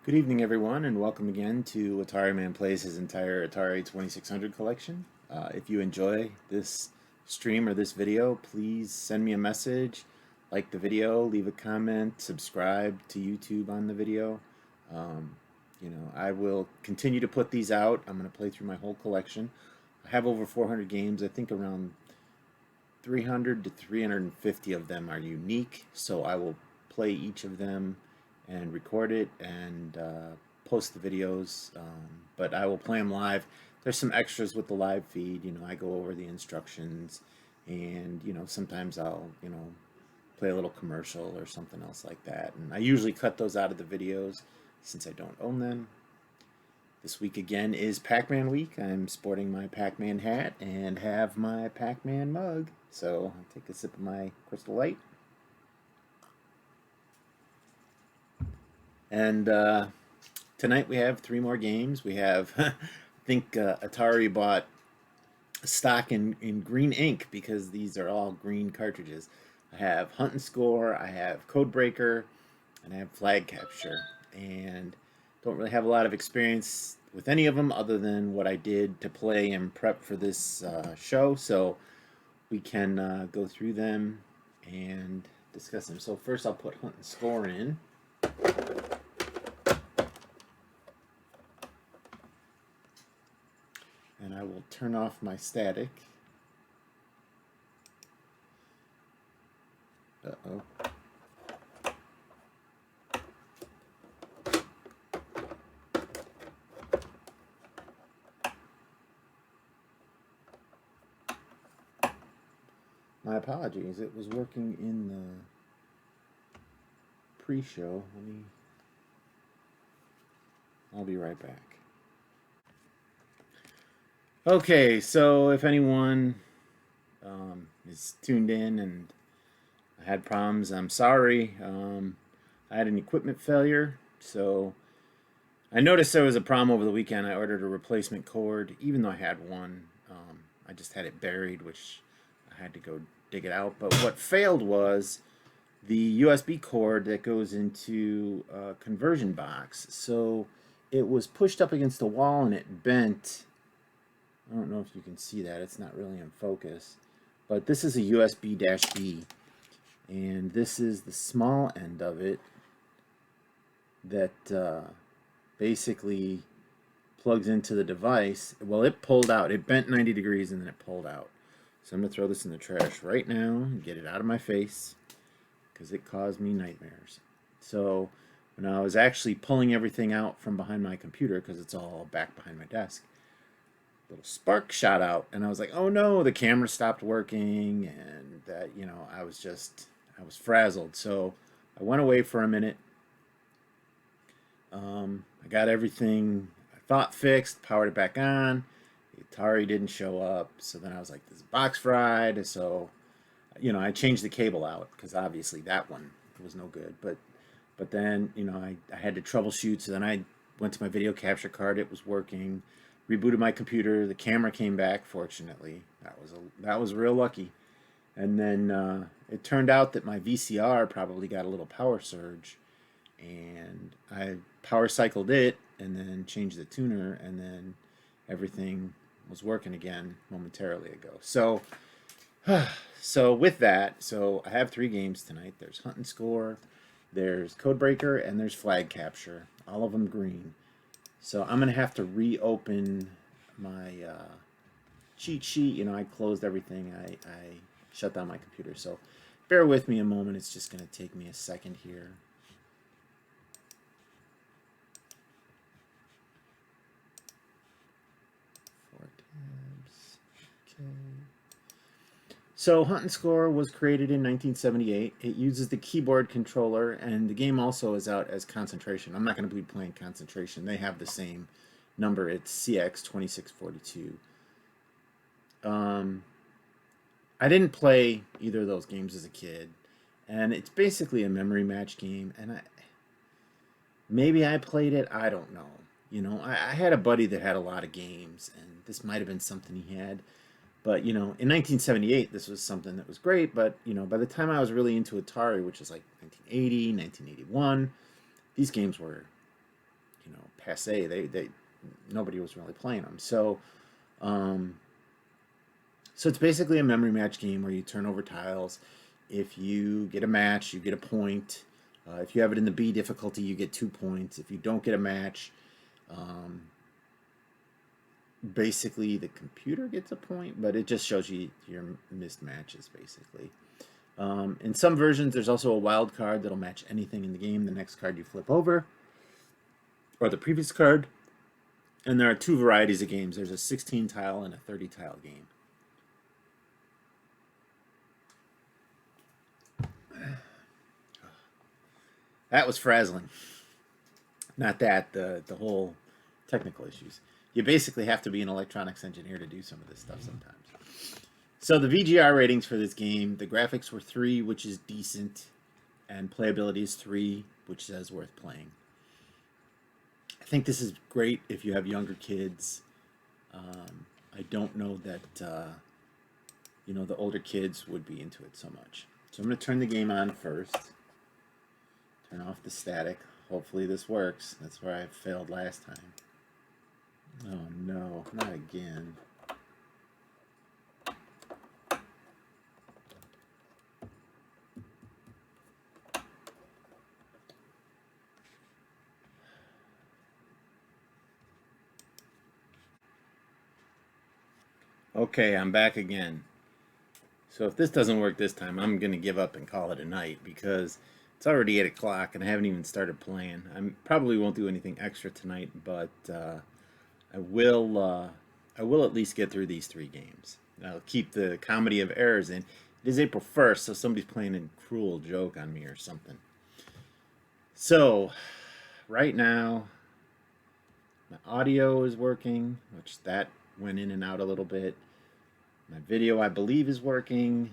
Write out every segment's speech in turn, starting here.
Good evening, everyone, and welcome again to Atari Man Plays his entire Atari 2600 collection. If you enjoy this stream or this video, please send me a message, like the video, leave a comment, subscribe to YouTube on the video. Um, I will continue to put these out. I'm going to play through my whole collection. I have over 400 games. I think around 300 to 350 of them are unique, so I will play each of them and record it and post the videos, but I will play them live. There's some extras with the live feed. I go over the instructions, and sometimes I'll play a little commercial or something else like that, and I usually cut those out of the videos since I don't own them. This week again is Pac-Man week. I'm sporting my Pac-Man hat and have my Pac-Man mug. So I'll take a sip of my Crystal Light. And tonight we have 3 more games. We have, I think Atari bought stock in green ink because these are all green cartridges. I have Hunt and Score, I have Codebreaker, and I have Flag Capture. And don't really have a lot of experience with any of them other than what I did to play and prep for this show. So we can go through them and discuss them. So first I'll put Hunt and Score in. And I will turn off my static. Uh-oh. My apologies. It was working in the pre-show. I'll be right back. Okay, so if anyone is tuned in and I had problems, I'm sorry. I had an equipment failure, so I noticed there was a problem over the weekend. I ordered a replacement cord, even though I had one. I just had it buried, which I had to go dig it out. But what failed was the USB cord that goes into a conversion box. So it was pushed up against the wall and it bent. I don't know if you can see that. It's not really in focus. But this is a USB-B. And this is the small end of it that basically plugs into the device. Well, it pulled out. It bent 90 degrees and then it pulled out. So I'm going to throw this in the trash right now and get it out of my face because it caused me nightmares. So when I was actually pulling everything out from behind my computer, because it's all back behind my desk, a little spark shot out and I was like, oh no, the camera stopped working, and that, I was frazzled. So I went away for a minute. I got everything I thought fixed, powered it back on. The Atari didn't show up, so then I was like, this box fried. So, I changed the cable out because obviously that one was no good. But then, I had to troubleshoot. So then I went to my video capture card. It was working. Rebooted my computer. The camera came back. Fortunately, that was real lucky. And then it turned out that my VCR probably got a little power surge, and I power cycled it and then changed the tuner, and then everything was working again momentarily ago. So so with that, so I have 3 games tonight. There's Hunt and Score, there's Codebreaker, and there's Flag Capture. All of them green. So I'm gonna have to reopen my cheat sheet. I closed everything. I shut down my computer. So bear with me a moment. It's just gonna take me a second here. 4 tabs. Okay. So Hunt and Score was created in 1978. It uses the keyboard controller, and the game also is out as Concentration. I'm not going to be playing Concentration. They have the same number. It's CX2642. I didn't play either of those games as a kid, and it's basically a memory match game, and maybe I played it, I don't know. I had a buddy that had a lot of games, and this might have been something he had. But, in 1978, this was something that was great. But, by the time I was really into Atari, which is like 1980, 1981, these games were passe. Nobody was really playing them. So so it's basically a memory match game where you turn over tiles. If you get a match, you get a point. If you have it in the B difficulty, you get 2 points. If you don't get a match, um, basically the computer gets a point, but it just shows you your missed matches, basically. In some versions, there's also a wild card that'll match anything in the game, the next card you flip over, or the previous card. And there are 2 varieties of games. There's a 16 tile and a 30 tile game. That was frazzling. Not that, the whole technical issues. You basically have to be an electronics engineer to do some of this stuff sometimes. So the VGR ratings for this game, the graphics were 3, which is decent, and playability is 3, which says worth playing. I think this is great if you have younger kids. I don't know that the older kids would be into it so much. So I'm going to turn the game on first. Turn off the static. Hopefully this works. That's where I failed last time. Oh no, not again. Okay, I'm back again. So if this doesn't work this time, I'm going to give up and call it a night because it's already 8 o'clock and I haven't even started playing. I probably won't do anything extra tonight, but I will at least get through these 3 games. I'll keep the comedy of errors in. It is April 1st, so somebody's playing a cruel joke on me or something. So right now, my audio is working, which that went in and out a little bit. My video, I believe, is working,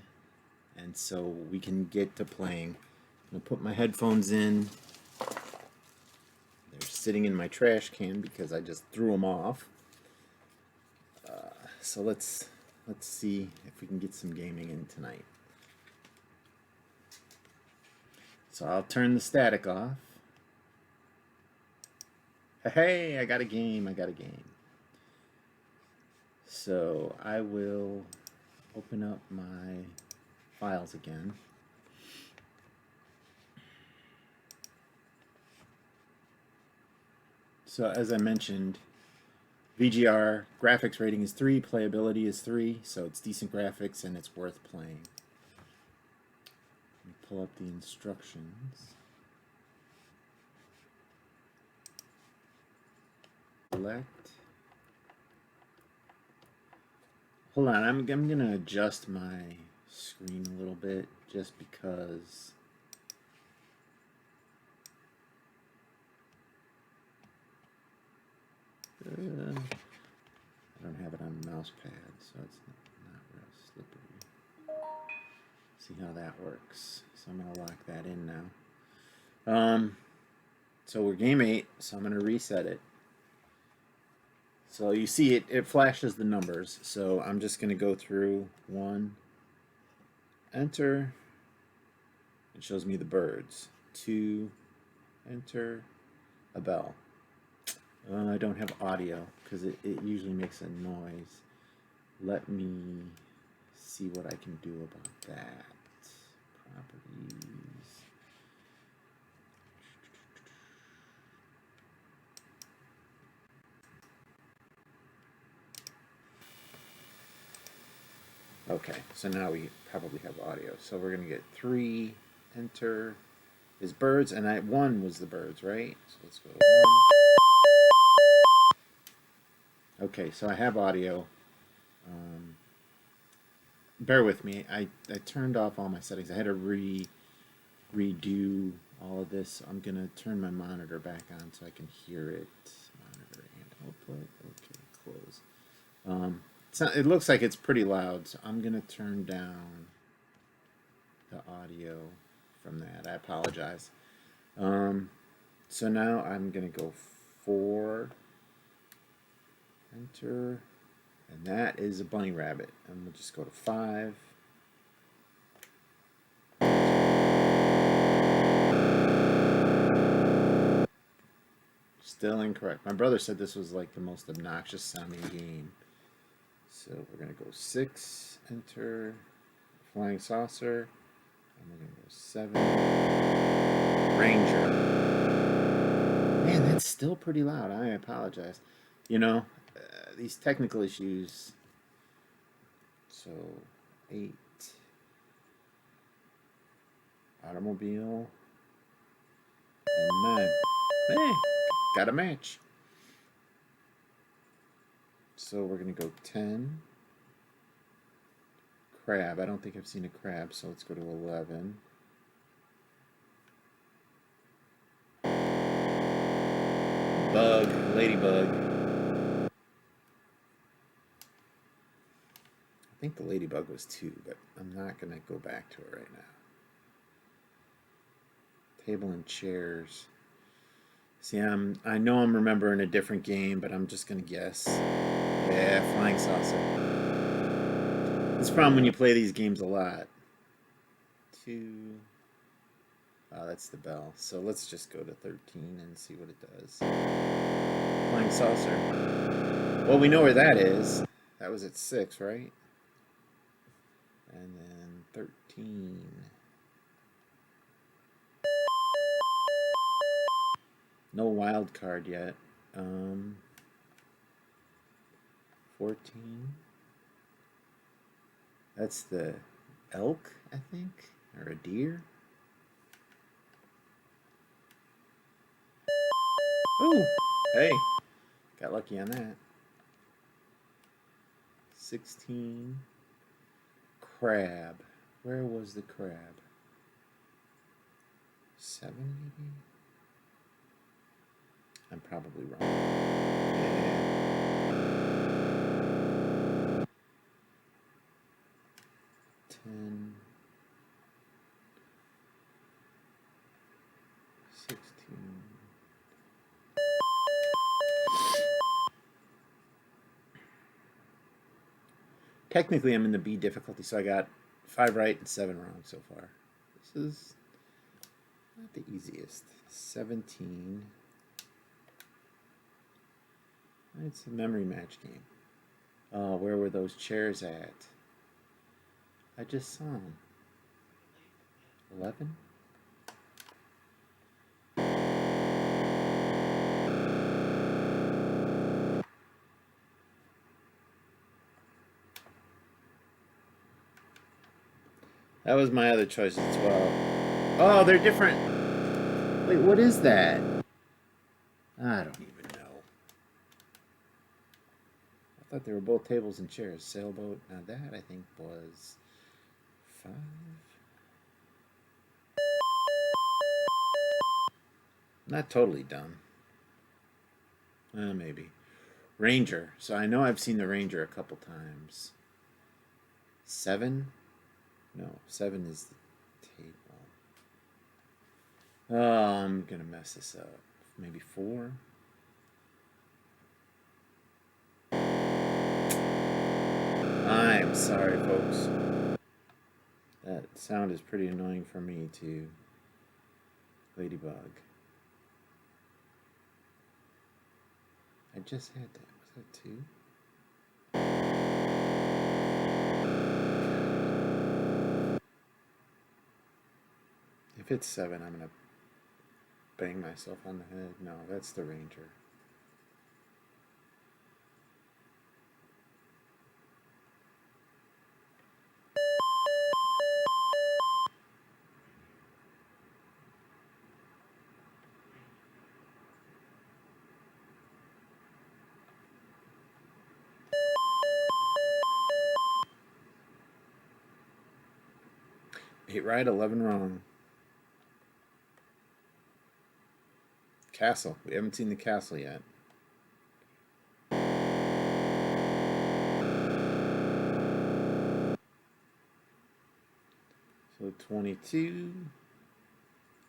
and so we can get to playing. I'm going to put my headphones in. They're sitting in my trash can because I just threw them off. So let's see if we can get some gaming in tonight. So I'll turn the static off. Hey, I got a game. So I will open up my files again. So as I mentioned, VGR graphics rating is 3, playability is 3, so it's decent graphics and it's worth playing. Let me pull up the instructions. Select. Hold on, I'm going to adjust my screen a little bit just because I don't have it on the mouse pad, so it's not real slippery. See how that works. So I'm going to lock that in now. So we're game 8, so I'm going to reset it. So you see it flashes the numbers. So I'm just going to go through 1, enter. It shows me the birds. 2, enter, a bell. I don't have audio because it usually makes a noise. Let me see what I can do about that. Properties. Okay, so now we probably have audio. So we're going to get 3, enter, is birds, and 1 was the birds, right? So let's go to 1. Okay, so I have audio. Bear with me. I turned off all my settings. I had to redo all of this. I'm going to turn my monitor back on so I can hear it. Monitor and output. Okay, close. It looks like it's pretty loud, so I'm going to turn down the audio from that. I apologize. So now I'm going to go 4, enter, and that is a bunny rabbit. And we'll just go to 5. Still incorrect. My brother said this was like the most obnoxious sounding game. So we're gonna go 6, enter, flying saucer, and we're gonna go 7, ranger. Man, that's still pretty loud. I apologize. You know, these technical issues. So 8, automobile, and 9. Hey, got a match. So we're going to go 10. Crab. I don't think I've seen a crab, so let's go to 11. Bug. Ladybug. I think the ladybug was 2, but I'm not going to go back to it right now. Table and chairs. See, I know I'm remembering a different game, but I'm just going to guess. Yeah, flying saucer. This problem when you play these games a lot. 2. Oh, that's the bell. So let's just go to 13 and see what it does. Flying saucer. Well, we know where that is. That was at 6, right? And then 13. No wild card yet. 14. That's the elk, I think, or a deer. Oh, hey, got lucky on that. 16. Crab. Where was the crab? 7, maybe? I'm probably wrong. Yeah. 10. 16. Technically, I'm in the B difficulty, so I got 5 right and 7 wrong so far. This is not the easiest. 17. It's a memory match game. Oh, where were those chairs at? I just saw them. 11? That was my other choice as well. Oh, they're different. Wait, what is that? I don't even know. I thought they were both tables and chairs. Sailboat. Now that I think was 5. Not totally dumb. Maybe. Ranger. So I know I've seen the Ranger a couple times. 7? No, 7 is the table. Oh, I'm gonna mess this up. Maybe 4? I'm sorry, folks. That sound is pretty annoying for me, too. Ladybug. I just had that. Was that 2? If it's 7, I'm gonna bang myself on the head. No, that's the Ranger. Eight right, 11 wrong. Castle. We haven't seen the castle yet. So 22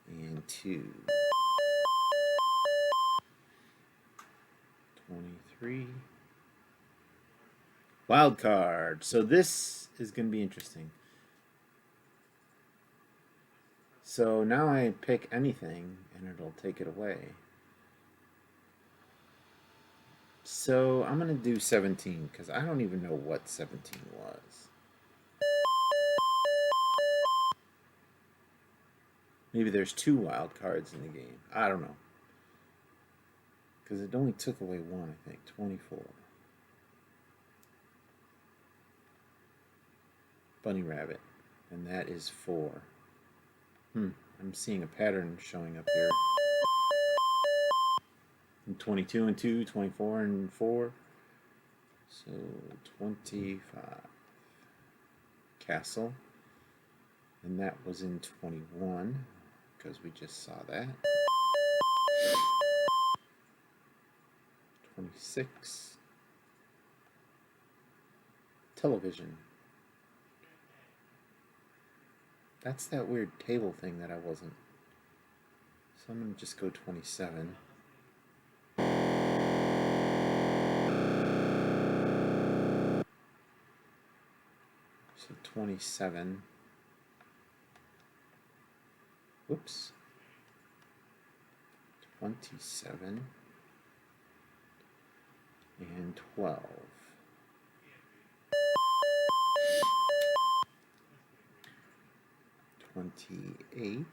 and 2. 23. Wild card. So this is going to be interesting. So now I pick anything and it'll take it away. So I'm going to do 17 because I don't even know what 17 was. Maybe there's 2 wild cards in the game. I don't know. Because it only took away 1, I think. 24. Bunny rabbit. And that is 4. I'm seeing a pattern showing up here. And 22 and 2, 24 and 4. So 25. Castle. And that was in 21, because we just saw that. 26. Television. That's that weird table thing that I wasn't. So I'm going to just go 27. So 27. Whoops. 27. And 12. 28.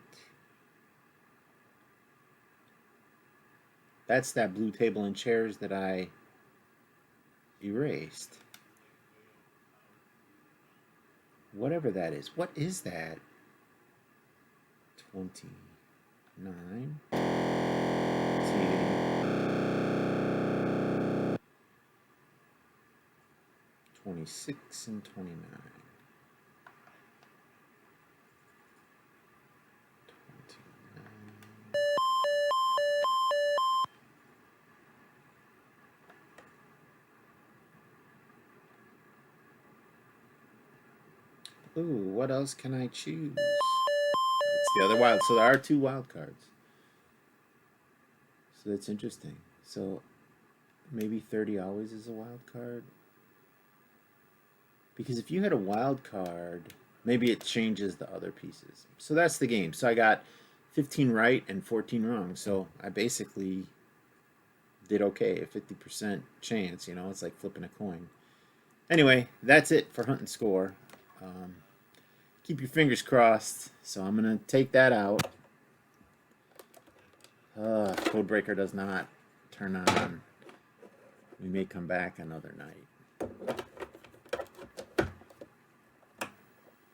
That's that blue table and chairs that I erased. Whatever that is. What is that? 29. 26 and 29. 29. Ooh, what else can I choose? It's the other wild. So there are 2 wild cards. So that's interesting. So maybe 30 always is a wild card. Because if you had a wild card, maybe it changes the other pieces. So that's the game. So I got 15 right and 14 wrong. So I basically did okay. A 50% chance, you know, it's like flipping a coin. Anyway, that's it for Hunt and Score. Keep your fingers crossed. So I'm going to take that out. Codebreaker does not turn on. We may come back another night.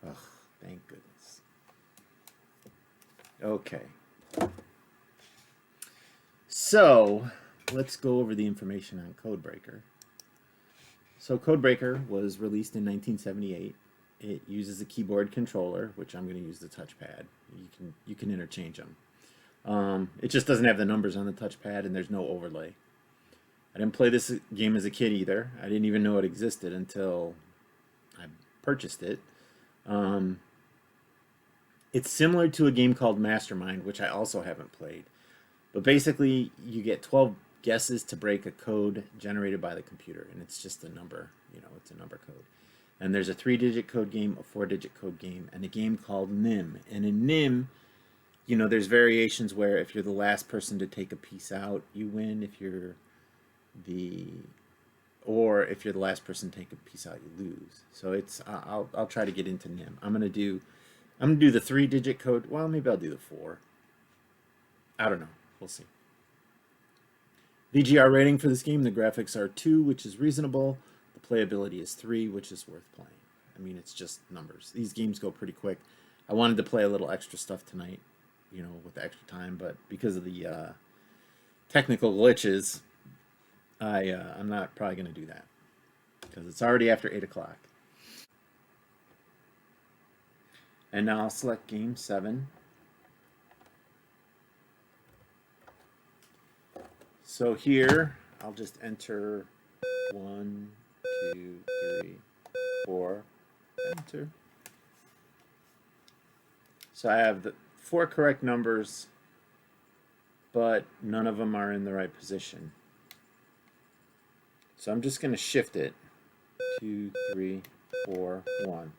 Ugh, thank goodness. Okay. So, let's go over the information on Codebreaker. So, Codebreaker was released in 1978. It uses a keyboard controller, which I'm going to use the touchpad. You can interchange them. It just doesn't have the numbers on the touchpad, and there's no overlay. I didn't play this game as a kid either. I didn't even know it existed until I purchased it. It's similar to a game called Mastermind, which I also haven't played. But basically, you get 12 guesses to break a code generated by the computer, and it's just a number. You know, it's a number code. And there's a 3-digit code game, a 4-digit code game, and a game called NIM. And in NIM, you know, there's variations where if you're the last person to take a piece out, you win. If you're the last person to take a piece out, you lose. So it's I'll try to get into NIM. I'm gonna do the 3-digit code. Well, maybe I'll do the 4. I don't know. We'll see. VGR rating for this game: the graphics are 2, which is reasonable. The playability is 3, which is worth playing. I mean, it's just numbers. These games go pretty quick. I wanted to play a little extra stuff tonight, you know, with the extra time, but because of the technical glitches, I'm not probably going to do that because it's already after 8 o'clock. And now I'll select game 7. So here, I'll just enter 1, 2, 3, 4, enter. So I have the 4 correct numbers, but none of them are in the right position. So I'm just going to shift it. 2, 3, 4, 1.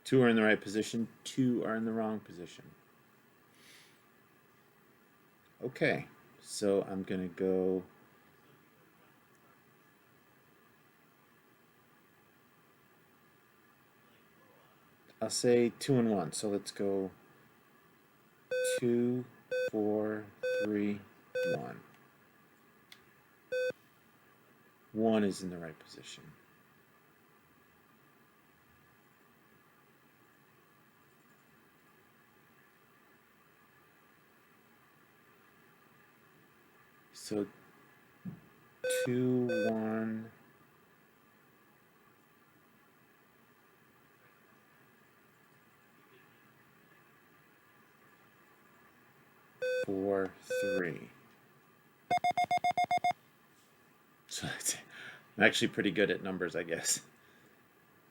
2 are in the right position, 2 are in the wrong position. Okay, so I'm going to go I'll say 2 and 1. So let's go 2, 4, 3, 1. 1 is in the right position. So 2, 1. 4, 3. So I'm actually pretty good at numbers, I guess.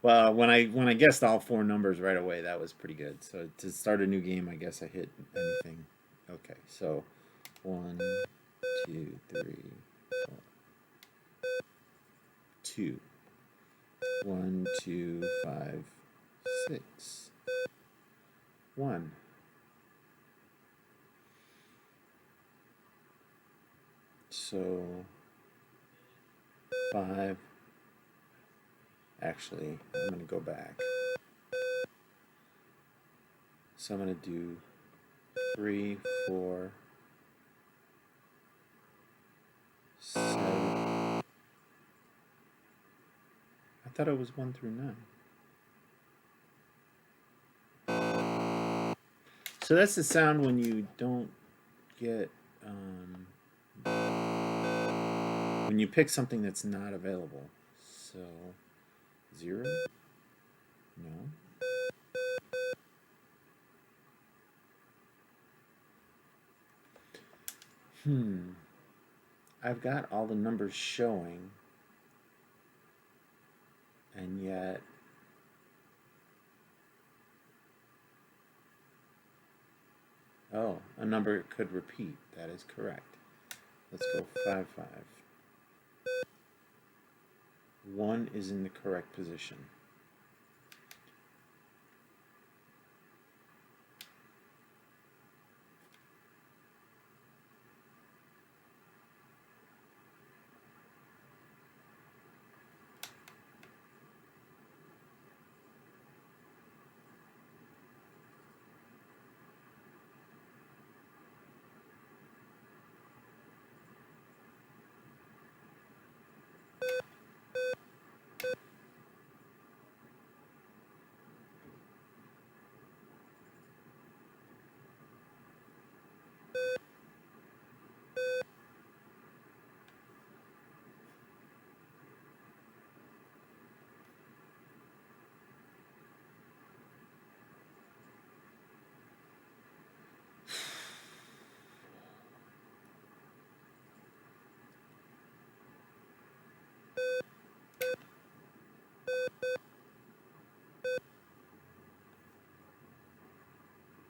Well, when I guessed all 4 numbers right away, that was pretty good. So to start a new game, I guess I hit anything. Okay, so 1, 2, 3, 4, 2. 1, 2, 5, 6. 1. So 5. Actually, I'm going to go back. So I'm going to do 3, 4, 7. I thought it was 1 through 9. So that's the sound when you don't get, when you pick something that's not available. So 0? No. I've got all the numbers showing, and yet a number could repeat. That is correct. Let's go 5, 5. 1 is in the correct position.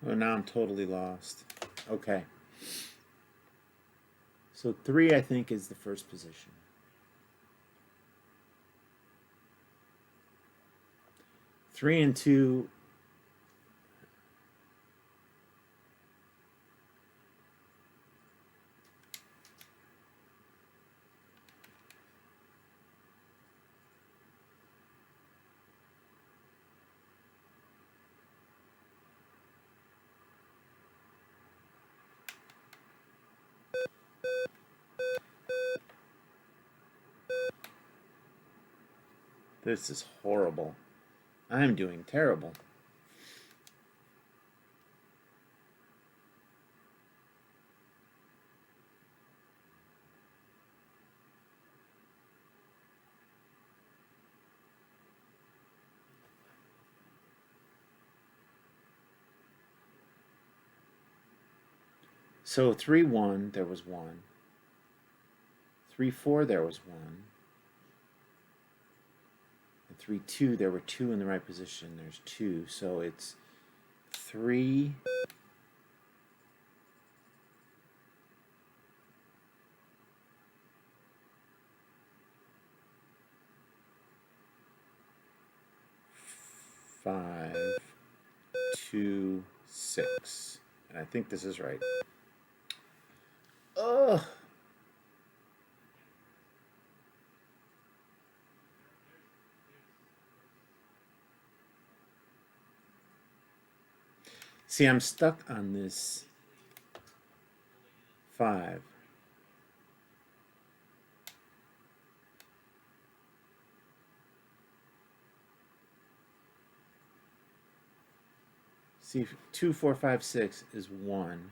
Oh, now I'm totally lost. Okay. So 3, I think, is the first position. 3 and 2. This is horrible. I'm doing terrible. So 3, 1, there was 1. 3, 4, there was 1. And 3, 2, there were 2 in the right position. There's 2. So it's 3. 5, 2, 6. And I think this is right. Ugh. See, I'm stuck on this 5. See, 2, 4, 5, 6 is 1.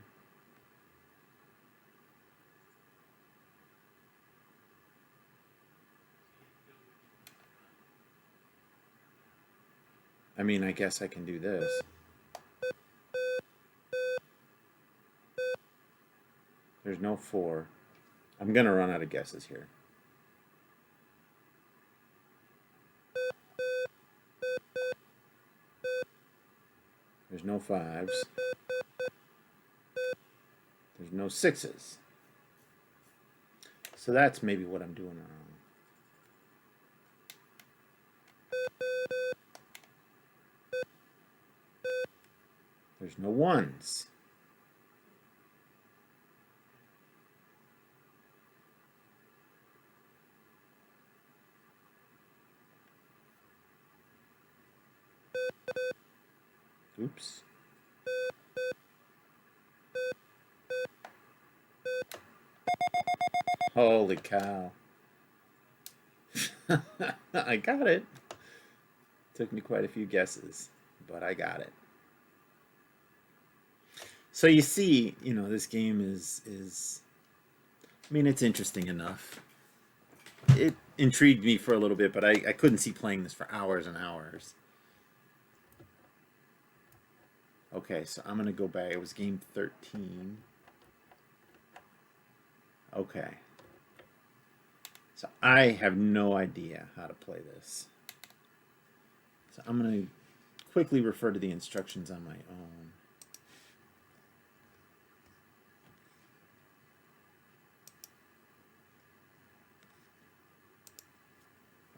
I mean, I guess I can do this. There's no 4. I'm going to run out of guesses here. There's no 5s. There's no 6s. So that's maybe what I'm doing wrong. There's no 1s. Oops. Holy cow. I got it. Took me quite a few guesses, but I got it. So you see, this game is I mean, it's interesting enough. It intrigued me for a little bit, but I couldn't see playing this for hours and hours. Okay, so I'm going to go back. It was game 13. Okay. So I have no idea how to play this. So I'm going to quickly refer to the instructions on my own.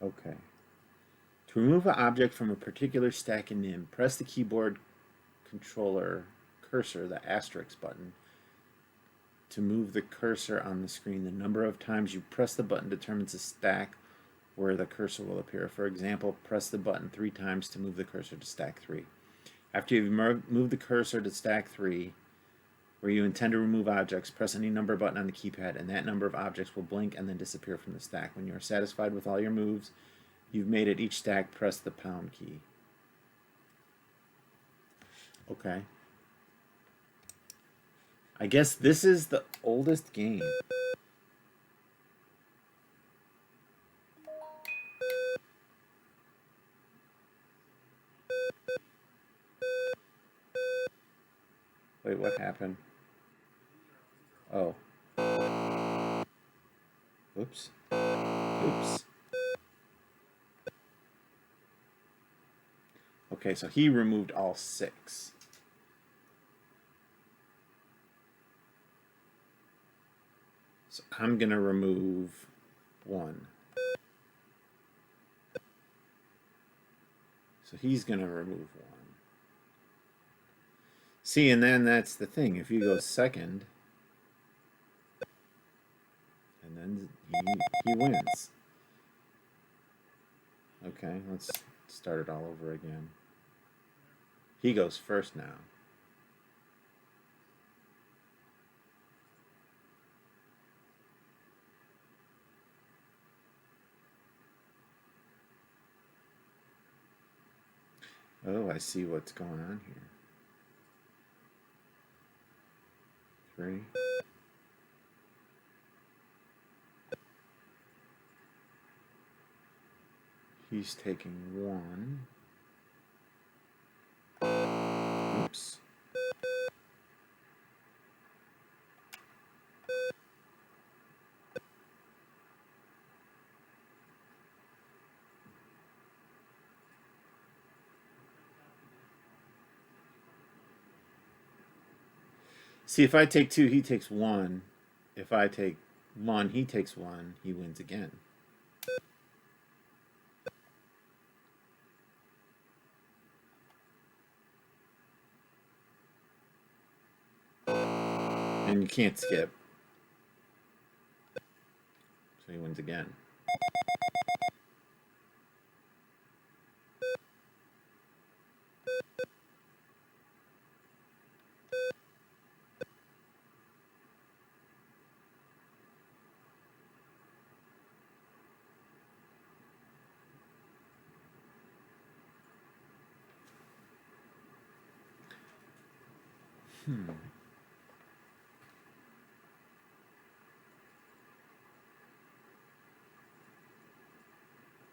Okay. To remove an object from a particular stack in NIM, press the keyboard controller cursor, the asterisk button. To move the cursor on the screen, the number of times you press the button determines the stack where the cursor will appear. For example, press the button 3 times to move the cursor to stack 3. After you've moved the cursor to stack 3, where you intend to remove objects, press any number button on the keypad, and that number of objects will blink and then disappear from the stack. When you are satisfied with all your moves you've made at each stack, press the pound key. Okay. I guess this is the oldest game. Wait, what happened? Oh. Oops. Oops. Okay, so he removed all 6. So I'm going to remove 1. So he's going to remove 1. See, and then that's the thing. If you go second, and then he wins. Okay, let's start it all over again. He goes first now. Oh, I see what's going on here. 3. He's taking 1. Oops. See, if I take 2, he takes 1. If I take 1, he takes 1. He wins again. And you can't skip. So he wins again.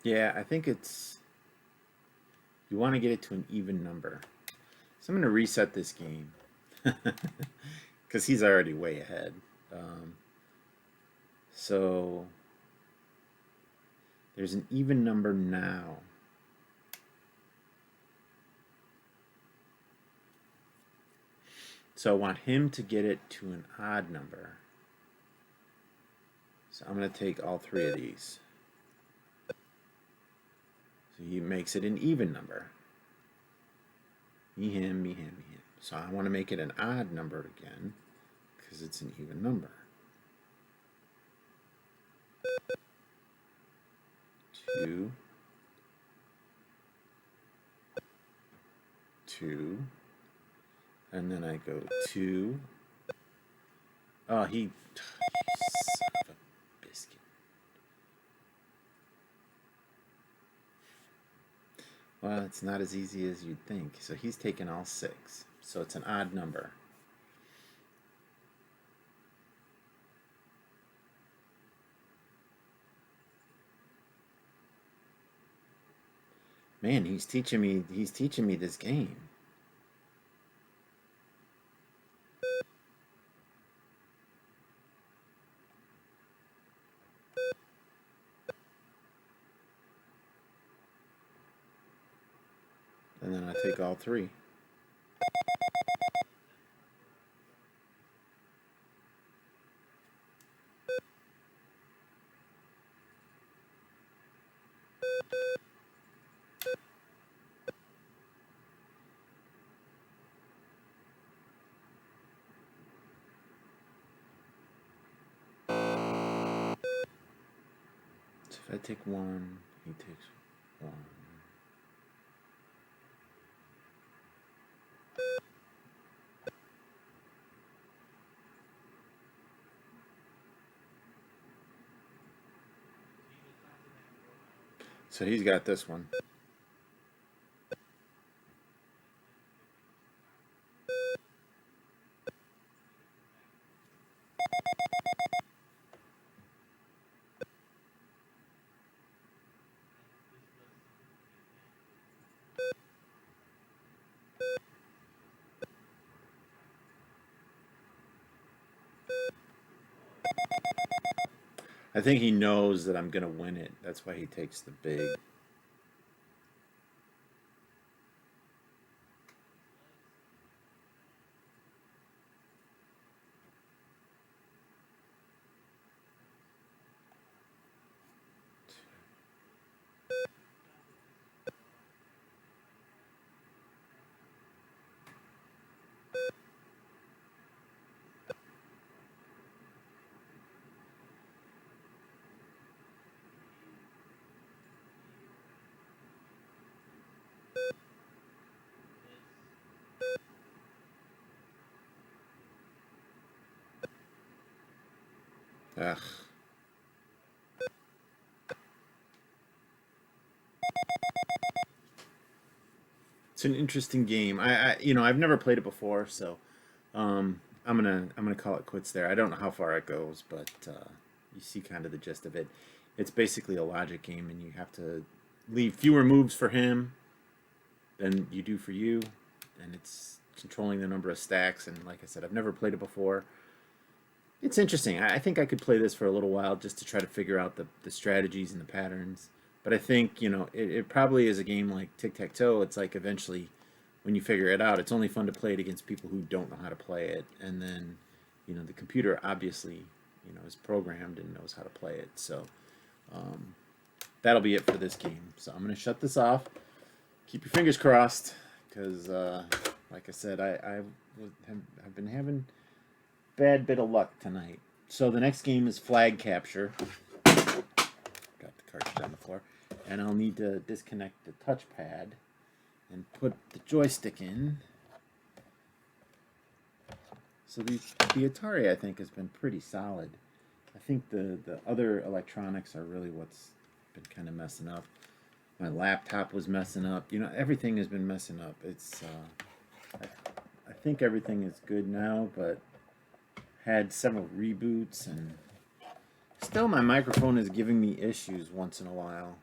Yeah, I think it's you want to get it to an even number. So I'm going to reset this game because he's already way ahead. Um, so there's an even number now. So I want him to get it to an odd number. So I'm going to take all three of these. So he makes it an even number. Me, him, me, him, me, him. So I want to make it an odd number again because it's an even number. 2, 2, and then I go 2. Oh, he son of a biscuit. Well, it's not as easy as you'd think. So he's taken all 6. So it's an odd number. Man, he's teaching me this game. And then I take all 3. So if I take 1, he takes 1. So he's got this one. I think he knows that I'm going to win it. That's why he takes the big. Ugh. It's an interesting game. I've never played it before, so I'm gonna call it quits there. I don't know how far it goes, but you see kind of the gist of it. It's basically a logic game, and you have to leave fewer moves for him than you do for you, and it's controlling the number of stacks. And like I said, I've never played it before. It's interesting. I think I could play this for a little while just to try to figure out the strategies and the patterns. But I think, it probably is a game like tic-tac-toe. It's like eventually when you figure it out, it's only fun to play it against people who don't know how to play it. And then, the computer obviously, is programmed and knows how to play it. So that'll be it for this game. So I'm going to shut this off. Keep your fingers crossed because, like I said, I've been having bad bit of luck tonight. So the next game is flag capture. Got the cartridge on the floor. And I'll need to disconnect the touchpad and put the joystick in. So the Atari, I think, has been pretty solid. I think the other electronics are really what's been kind of messing up. My laptop was messing up. Everything has been messing up. It's I think everything is good now, but had several reboots and still my microphone is giving me issues once in a while.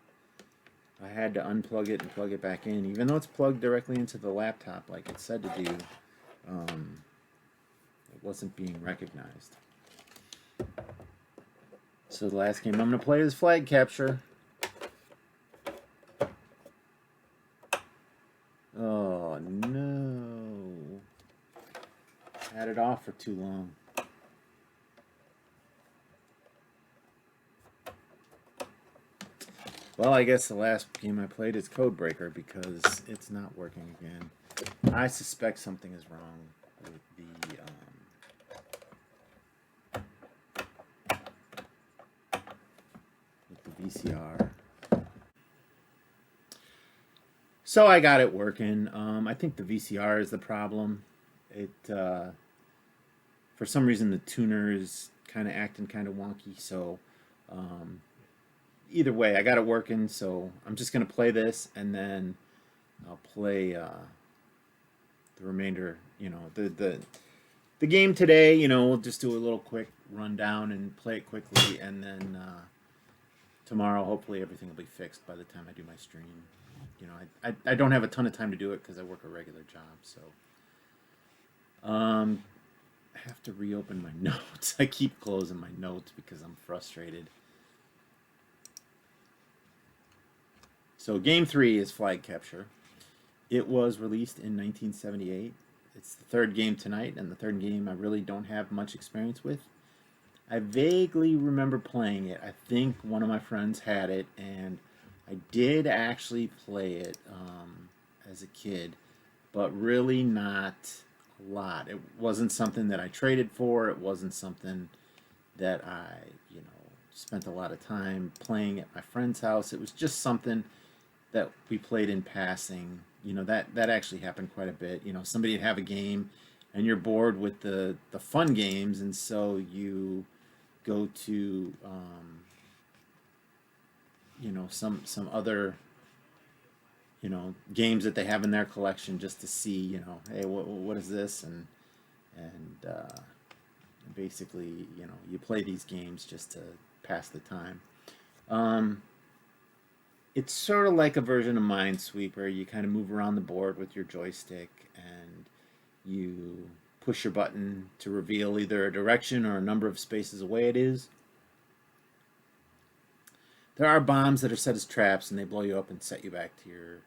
I had to unplug it and plug it back in, even though it's plugged directly into the laptop like it said to do. It wasn't being recognized. So the last game I'm going to play is Flag Capture. Oh no. Had it off for too long. Well, I guess the last game I played is Codebreaker because it's not working again. I suspect something is wrong with the VCR. So I got it working. I think the VCR is the problem. It for some reason the tuner is kind of acting kind of wonky. So either way, I got it working. So I'm just gonna play this and then I'll play the remainder. You know, the game today. You know, we'll just do a little quick rundown and play it quickly, and then tomorrow hopefully everything will be fixed by the time I do my stream. You know, I don't have a ton of time to do it because I work a regular job, so I have to reopen my notes. I keep closing my notes because I'm frustrated. So game 3 is Flag Capture. It was released in 1978. It's the third game tonight, and the third game I really don't have much experience with. I vaguely remember playing it. I think one of my friends had it, and I did actually play it as a kid, but really not a lot. It wasn't something that I traded for. It wasn't something that I, you know, spent a lot of time playing at my friend's house. It was just something that we played in passing. You know, that actually happened quite a bit. You know, somebody'd have a game, and you're bored with the fun games, and so you go to you know, some other, you know, games that they have in their collection just to see, you know, hey, what is this, and basically, you know, you play these games just to pass the time. It's sort of like a version of Minesweeper. You kind of move around the board with your joystick, and you push your button to reveal either a direction or a number of spaces away it is. There are bombs that are set as traps, and they blow you up and set you back to your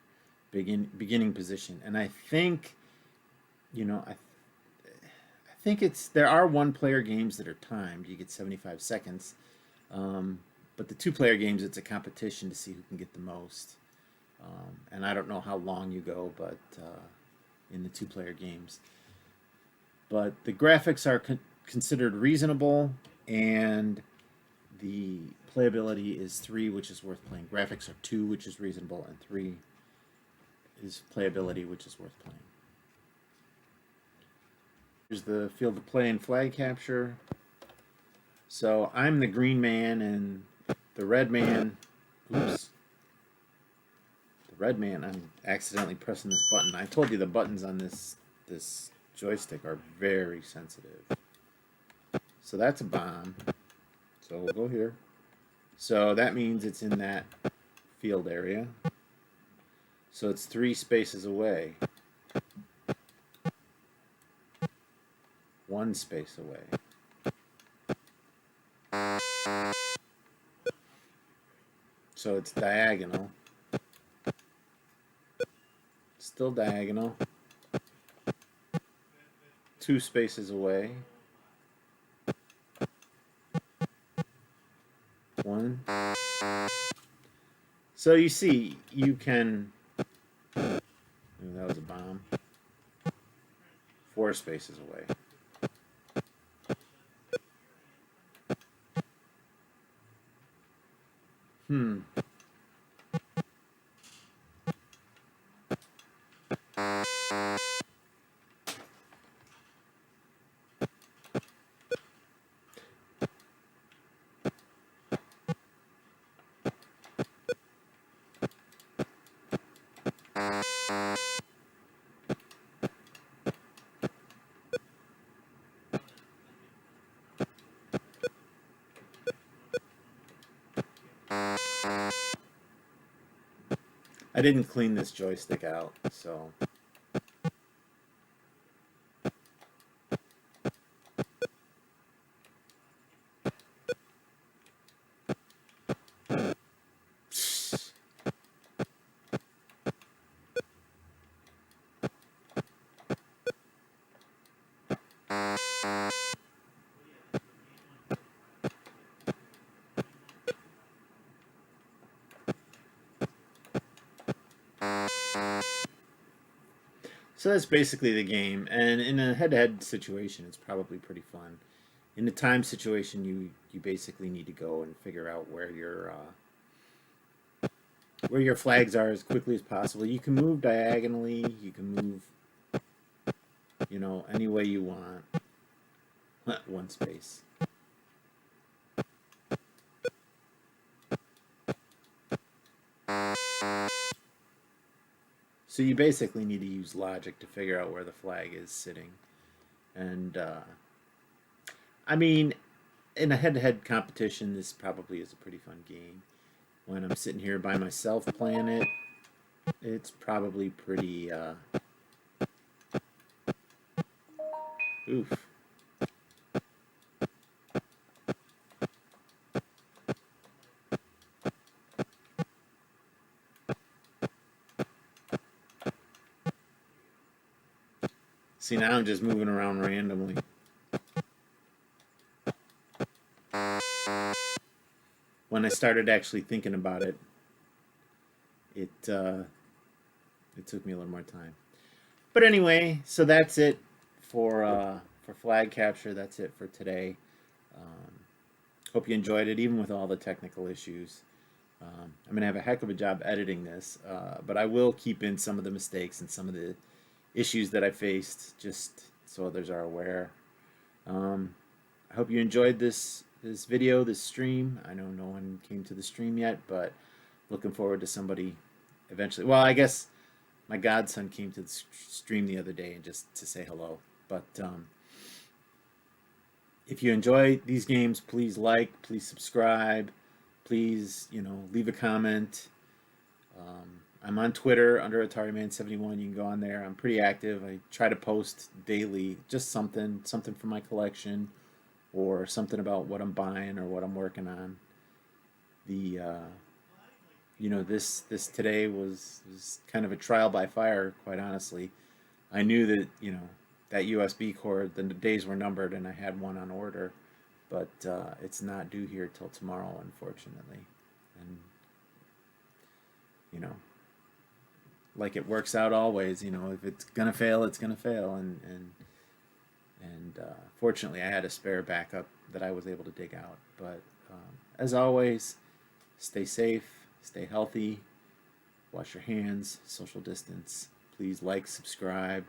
beginning position. And I think, you know, I think there are one-player games that are timed. You get 75 seconds. But the two-player games, it's a competition to see who can get the most. And I don't know how long you go, but in the two-player games. But the graphics are considered reasonable, and the playability is 3, which is worth playing. Graphics are 2, which is reasonable, and 3 is playability, which is worth playing. Here's the field of play in Flag Capture. So I'm the green man, and the red man, oops. The red man, I'm accidentally pressing this button. I told you the buttons on this joystick are very sensitive. So that's a bomb. So we'll go here. So that means it's in that field area. So it's 3 spaces away. 1 space away. So it's diagonal. Still diagonal. 2 spaces away. 1. So you see, you can. Oh, that was a bomb. 4 spaces away. I didn't clean this joystick out, so. So that's basically the game, and in a head-to-head situation, it's probably pretty fun. In a time situation, you basically need to go and figure out where your flags are as quickly as possible. You can move diagonally, you can move, any way you want. One space. So you basically need to use logic to figure out where the flag is sitting. And I mean, in a head-to-head competition, this probably is a pretty fun game. When I'm sitting here by myself playing it, it's probably pretty oof. See, now I'm just moving around randomly. When I started actually thinking about it, it took me a little more time. But anyway, so that's it for flag capture. That's it for today. Um, Hope you enjoyed it, even with all the technical issues. I'm gonna have a heck of a job editing this, but I will keep in some of the mistakes and some of the issues that I faced, just so others are aware. I hope you enjoyed this video, this stream. I know no one came to the stream yet, but looking forward to somebody eventually. Well, I guess my godson came to the stream the other day and just to say hello. But if you enjoy these games, please like, please subscribe, please leave a comment. I'm on Twitter under AtariMan71. You can go on there. I'm pretty active. I try to post daily, just something from my collection, or something about what I'm buying or what I'm working on. The this today was kind of a trial by fire, quite honestly. I knew that that USB cord, the days were numbered, and I had one on order, but it's not due here till tomorrow, unfortunately. And you know, like it works out always. If it's gonna fail, it's gonna fail, and fortunately, I had a spare backup that I was able to dig out. But as always, stay safe, stay healthy, wash your hands, social distance. Please like, subscribe.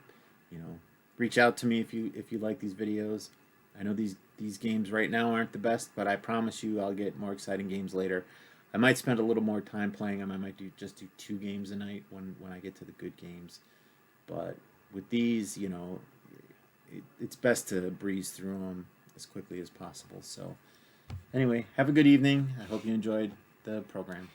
Reach out to me if you like these videos. I know these games right now aren't the best, but I promise you I'll get more exciting games later. I might spend a little more time playing them. I might just do 2 games a night when I get to the good games. But with these, it's best to breeze through them as quickly as possible. So anyway, have a good evening. I hope you enjoyed the program.